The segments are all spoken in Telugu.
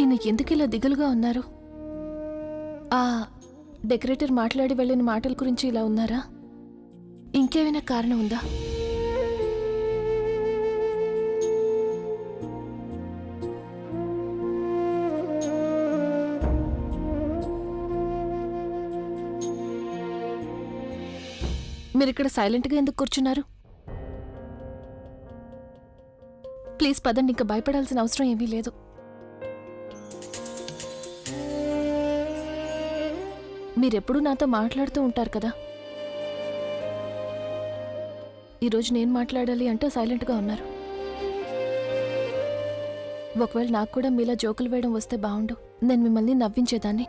ఈయన ఎందుకిలా దిగులుగా ఉన్నారు? ఆ డెకరేటర్ మాట్లాడి వెళ్ళిన మాటల గురించి ఇలా ఉన్నారా? ఇంకేమైనా కారణం ఉందా? మీరిక్కడ సైలెంట్గా ఎందుకు కూర్చున్నారు? ప్లీజ్ పదండి, ఇంకా భయపడాల్సిన అవసరం ఏమీ లేదు. మీరెప్పుడూ నాతో మాట్లాడుతూ ఉంటారు కదా, ఈరోజు నేను మాట్లాడాలి అంటే సైలెంట్గా ఉన్నారు. ఒకవేళ నాకు కూడా మీలా జోకులు వేయడం వస్తే బాగుండు, నేను మిమ్మల్ని నవ్వించేదాన్ని.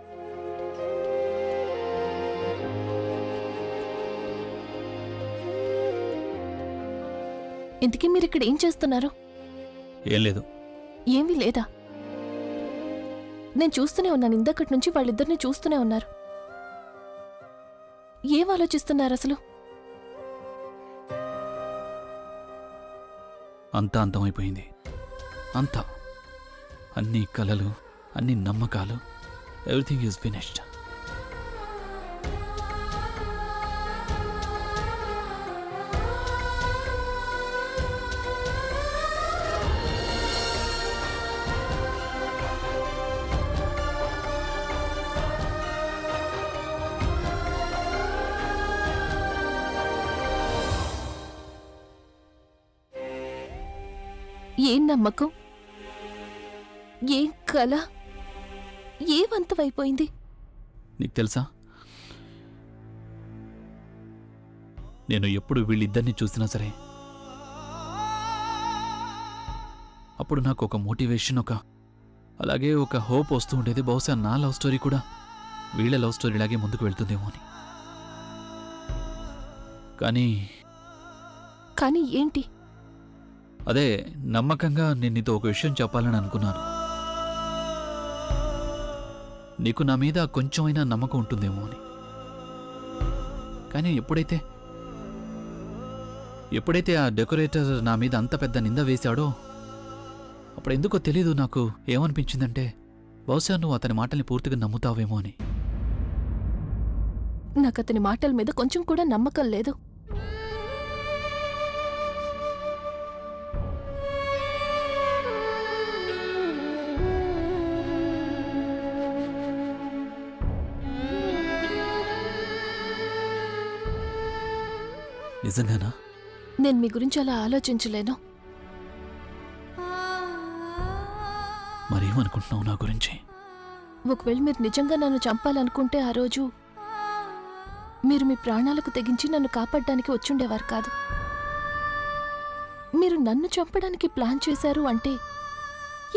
ఇంతకీ మీరిక్కడ ఏం చేస్తున్నారు? ఏం లేదు. ఏమీ లేదా? నేను చూస్తూనే ఉన్నాను, ఇందక్కడి నుంచి వాళ్ళిద్దరిని చూస్తూనే ఉన్నారు. ఏం ఆలోచిస్తున్నారు అసలు? అంతా అంతమైపోయింది. అంతా, అన్ని కలలు, అన్ని నమ్మకాలు, ఎవ్రీథింగ్ ఈజ్ ఫినిష్డ్. ఏం నమ్మకం, ఏం కల, ఏమంతమైపోయింది? నీకు తెలుసా, నేను ఎప్పుడు వీళ్ళిద్దరిని చూసినా సరే అప్పుడు నాకు ఒక మోటివేషన్, అలాగే ఒక హోప్ వస్తూ ఉండేది. బహుశా నా లవ్ స్టోరీ కూడా వీళ్ళ లవ్ స్టోరీలాగే ముందుకు వెళ్తుందేమో అని. కానీ ఏంటి? అదే, నమ్మకంగా నేను నీతో ఒక విషయం చెప్పాలని అనుకున్నాను. నీకు నా మీద కొంచెమైనా నమ్మకం ఉంటుందేమో అని. కానీ ఎప్పుడైతే ఆ డెకరేటర్ నా మీద అంత పెద్ద నింద వేశాడో అప్పుడు ఎందుకో తెలీదు, నాకు ఏమనిపించిందంటే బహుశా నువ్వు అతని మాటల్ని పూర్తిగా నమ్ముతావేమో అని. నాకు అతని మాటల మీద కొంచెం కూడా నమ్మకం లేదు. నిజంగానా? నేను మీ గురించి అలా ఆలోచించలేను. మరేమనుకుంటున్నావు నా గురించి? ఒకవేళ మీరు నిజంగా నన్ను చంపాలనుకుంటే ఆ రోజు మీరు మీ ప్రాణాలకు తెగించి నన్ను కాపాడడానికి వచ్చుండేవారు కాదు. మీరు నన్ను చంపడానికి ప్లాన్ చేశారు అంటే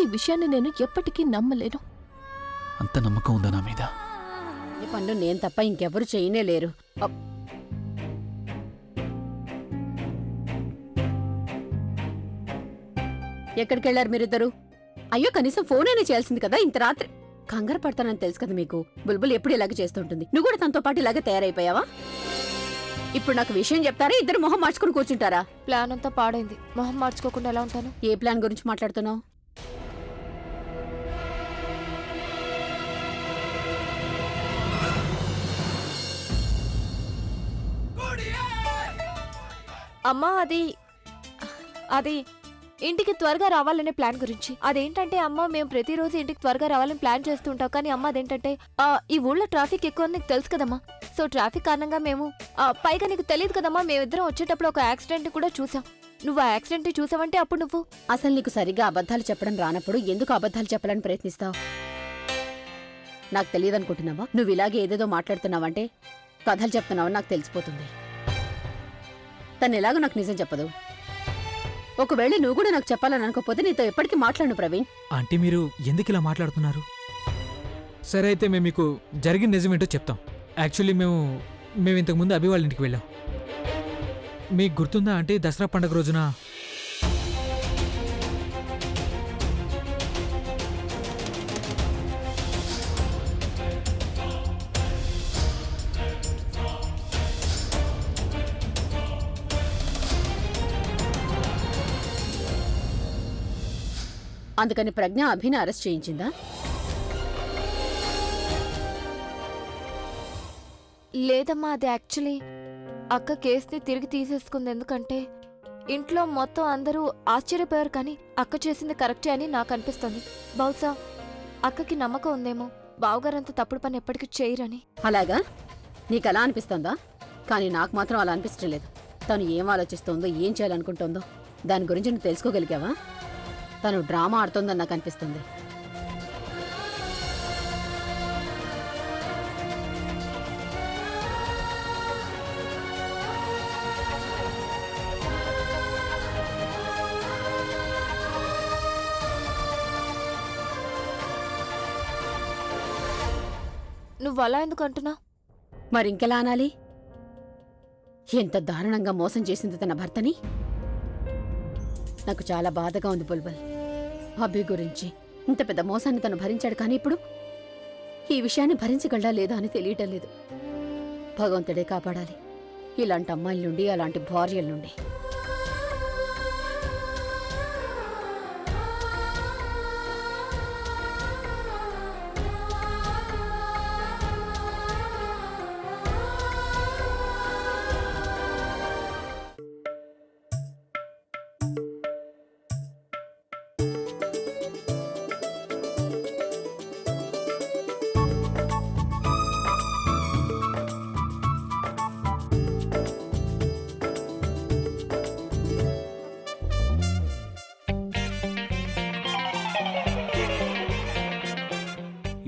ఈ విషయాన్ని నేను ఎప్పటికీ నమ్మలేను. అంత నమ్మకం ఉందా నా మీద? ఈ పనులు నేను తప్ప ఇంకెవరు చేయనే లేరు. ఎక్కడికెళ్లారు మీరిద్దరు? అయ్యో, కనీసం ఫోన్ అయినా చేయాల్సింది కదా. ఇంత రాత్రి కంగారు పడతానని తెలుసు కదా మీకు. బుల్బుల్ ఎప్పుడు ఇలాగే చేస్తుంటుంది. నువ్వు కూడా తనతో పాటు ఇలాగే తయారైపోయావా? ఇప్పుడు నాకు విషయం చెప్తారా, ఇద్దరు మొహం మార్చుకుని కూర్చుంటారా? ప్లాన్ అంతా పాడైంది. మొహం మార్చుకోకుండా ఎలా ఉంటాను? ఏ ప్లాన్ గురించి మాట్లాడుతున్నావు? అమ్మా, అది ఇంటికి త్వరగా రావాలనే ప్లాన్ గురించి. అదేంటంటే అమ్మ, మేము ప్రతిరోజు ఇంటికి త్వరగా రావాలని ప్లాన్ చేస్తుంటాం. కానీ అమ్మ, అదేంటంటే ఈ ఊళ్ళో ట్రాఫిక్ ఎక్కువ నీకు తెలుసు కదమ్మా. సో ట్రాఫిక్ కారణంగా మేము పైగా నీకు తెలియదు కదమ్మా, మేమిద్దరం వచ్చేటప్పుడు ఒక యాక్సిడెంట్ కూడా చూసాం. నువ్వు ఆ యాక్సిడెంట్ చూసావంటే అప్పుడు నువ్వు అసలు నీకు సరిగ్గా అబద్ధాలు చెప్పడం రానప్పుడు ఎందుకు అబద్ధాలు చెప్పాలని ప్రయత్నిస్తావు? నాకు తెలియదనుకుంటున్నావా? నువ్వు ఇలాగే ఏదేదో మాట్లాడుతున్నావంటే కథలు చెప్తున్నావని నాకు తెలిసిపోతుంది. తను ఎలాగో నాకు నిజం చెప్పదు. ఒకవేళ నువ్వు కూడా నాకు చెప్పాలని అనుకోకపోతే నీతో ఎప్పటికీ మాట్లాడు ప్రవీణ్. ఆంటీ, మీరు ఎందుకు ఇలా మాట్లాడుతున్నారు? సరే, అయితే మేము మీకు జరిగిన నిజమేంటో చెప్తాం. యాక్చువల్లీ మేము ఇంతకుముందు అభి వాళ్ళ ఇంటికి వెళ్ళాం. మీకు గుర్తుందా అంటే దసరా పండుగ రోజున అందుకని ప్రజ్ఞ అభిని అరెస్ట్ చేయించిందా? లేదమ్మా, అది యాక్చువల్లీ అక్క కేసుని తిరిగి తీసేసుకుంది. ఎందుకంటే ఇంట్లో మొత్తం అందరూ ఆశ్చర్యపోయారు, కానీ అక్క చేసింది కరెక్టే అని నాకు అనిపిస్తుంది. బహుశా అక్కకి నమ్మకం ఉందేమో బావగారంత తప్పుడు పని ఎప్పటికీ చేయరని. అలాగా? నీకు అలా అనిపిస్తుందా? కానీ నాకు మాత్రం అలా అనిపించడం లేదు. తను ఏం ఆలోచిస్తోందో, ఏం చేయాలనుకుంటోందో దాని గురించి నువ్వు తెలుసుకోగలిగావా? తను డ్రామా ఆడుతోందని నాకు అనిపిస్తుంది. నువ్వు అలా ఎందుకు అంటున్నావు? మరింకెలా అనాలి? ఎంత దారుణంగా మోసం చేసింది తన భర్తని. నాకు చాలా బాధగా ఉంది బుల్బుల్. అభి గురించి ఇంత పెద్ద మోసాన్ని తను భరించాడు, కానీ ఇప్పుడు ఈ విషయాన్ని భరించగలడా లేదా అని తెలియటం లేదు. భగవంతుడే కాపాడాలి ఇలాంటి అమ్మాయిల నుండి, అలాంటి భార్యల నుండి.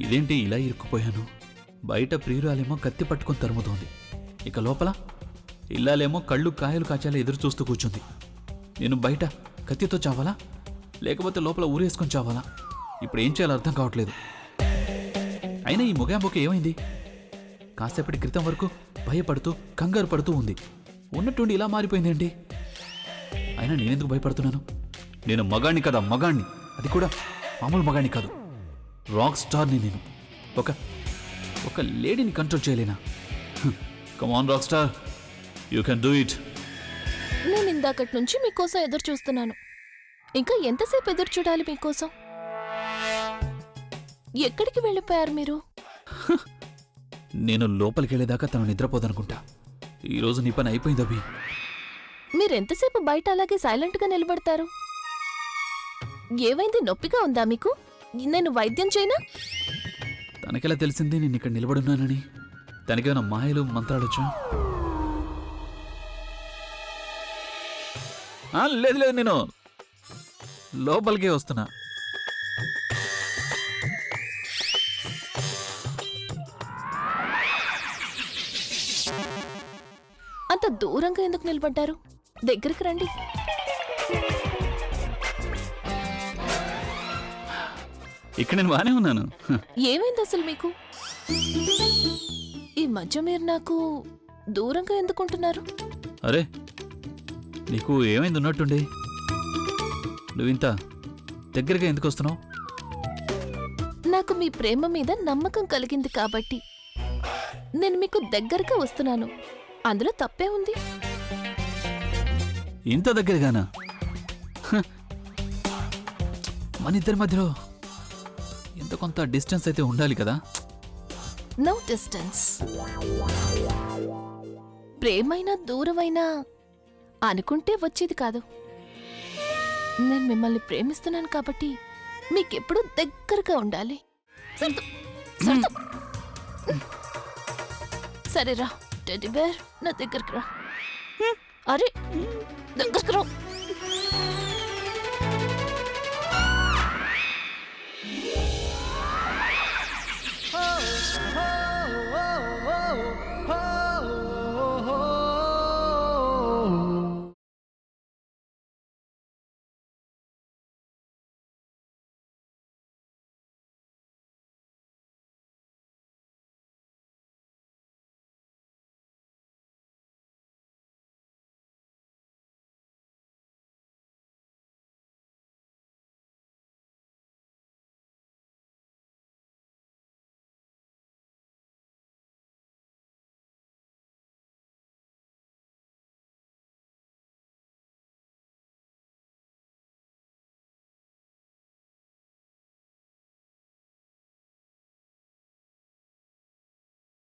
ఇదేంటి ఇలా ఇరుక్కుపోయాను? బయట ప్రియురాలేమో కత్తి పట్టుకొని తరుముతోంది, ఇక లోపల ఇల్లాలేమో కళ్ళు కాయలు కాచాలా ఎదురు చూస్తూ కూర్చుంది. నేను బయట కత్తితో చావాలా, లేకపోతే లోపల ఊరేసుకొని చావాలా? ఇప్పుడు ఏం చేయాలో అర్థం కావట్లేదు. అయినా ఈ మొగాంబోకి ఏమైంది? కాసేపటి క్రితం వరకు భయపడుతూ కంగారు పడుతూ ఉంది, ఉన్నట్టుండి ఇలా మారిపోయిందేంటి? అయినా నేనెందుకు భయపడుతున్నాను? నేను మగాణ్ణి కదా, మగాణ్ణి. అది కూడా మామూలు మగాణ్ణి కాదు, రాక్ స్టార్ని. నేను ఒక లేడీని కంట్రోల్ చేయలేనా? Come on rock star, you can do it. నేను ఇందాకటి నుంచి మీకోసం ఎదురు చూస్తున్నాను. ఇంకా ఎంతసేపు ఎదురు చూడాలి మీకోసం? ఎక్కడికి వెళ్ళిపోయారు మీరు? నేను లోపలికి వెళ్ళేదాకా తను నిద్రపోదనుకుంటా. ఈరోజు నీ పని అయిపోయింది అభి. మీరెంతసేపు బయట అలాగే సైలెంట్గా నిలబడతారు? ఏవైంది? నొప్పిగా ఉందా మీకు? నేను వైద్యం చేయనా? తనకెలా తెలిసింది నేను ఇక్కడ నిలబడున్నానని? తనకేమైనా మాయలు మంత్రాలొచ్చా? లేదు లేదు, నేను లోపలికే వస్తున్నా. అంత దూరంగా ఎందుకు నిలబడ్డారు? దగ్గరికి రండి. ఇక్కడ నేను బానే ఉన్నాను. ఏమైంది అసలు మీకు? ఈ మధ్య మీరు నాకు దూరంగా ఎందుకుంటున్నారు? అరే, నీకు ఏమైంది ఉన్నట్టుండి? నువ్వింత దగ్గరగా ఎందుకు వస్తున్నావు? నాకు మీ ప్రేమ మీద నమ్మకం కలిగింది కాబట్టి నేను మీకు దగ్గరగా వస్తున్నాను. అందులో తప్పే ఉంది? ఇంత దగ్గరగానా? మన ఇద్దరి మధ్యలో ఎంత కొంత డిస్టెన్స్ అయితే ఉండాలి కదా? No distance. ప్రేమైనా దూరమైనా అనుకుంటే వచ్చేది కాదు. నేను మిమ్మల్ని ప్రేమిస్తున్నాను కాబట్టి మీకెప్పుడు దగ్గరగా ఉండాలి. సర్దు, సర్దు. సరేరా టెడ్డీ బేర్, నా దగ్గరికి రా. అరే దగ్గరికి రా.